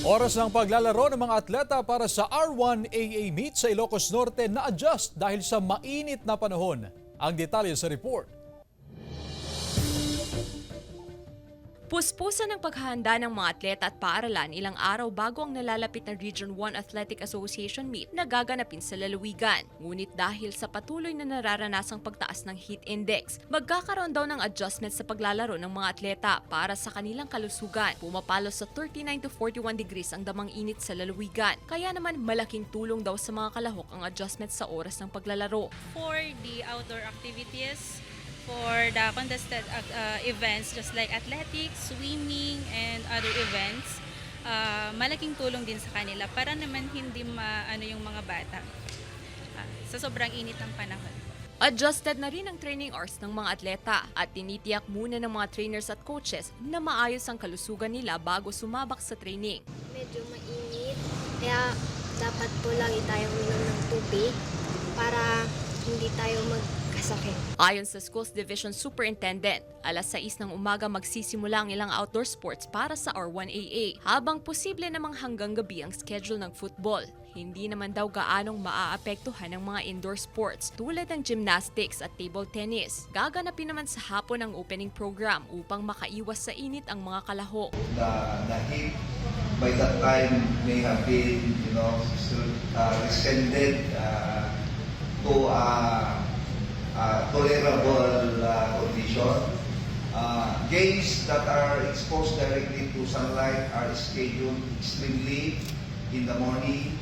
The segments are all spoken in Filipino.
Oras ng paglalaro ng mga atleta para sa R1AA meet sa Ilocos Norte na-adjust dahil sa mainit na panahon. Ang detalye sa report. Puspusan ang paghahanda ng mga atleta at paaralan ilang araw bago ang nalalapit na Region 1 Athletic Association meet na gaganapin sa lalawigan. Ngunit dahil sa patuloy na nararanasang pagtaas ng heat index, magkakaroon daw ng adjustment sa paglalaro ng mga atleta para sa kanilang kalusugan. Pumapalo sa 39 to 41 degrees ang damang init sa lalawigan. Kaya naman malaking tulong daw sa mga kalahok ang adjustment sa oras ng paglalaro. For the outdoor activities, for the contested events just like athletics, swimming, and other events, malaking tulong din sa kanila para naman hindi maano yung mga bata sa sobrang init ng panahon. Adjusted na rin ang training hours ng mga atleta at tinitiyak muna ng mga trainers at coaches na maayos ang kalusugan nila bago sumabak sa training. Medyo mainit, kaya dapat po lagi tayo uminom ng tubig para hindi tayo magkasakit. Ayon sa Schools Division Superintendent, alas 6 ng umaga magsisimula ang ilang outdoor sports para sa R1AA, habang posible namang hanggang gabi ang schedule ng football. Hindi naman daw gaanong maaapektuhan ng mga indoor sports tulad ng gymnastics at table tennis. Gaganapin naman sa hapon ang opening program upang makaiwas sa init ang mga kalahok. The heat by that time may have been, extended to tolerable condition. Games that are exposed directly to sunlight are scheduled extremely in the morning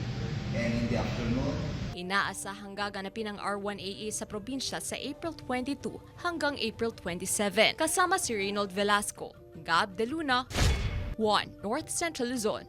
and in the afternoon. Inaasahang gaganapin ang R1AA sa probinsya sa April 22 hanggang April 27. Kasama si Reynold Velasco, Gab De Luna, 1 North Central Luzon.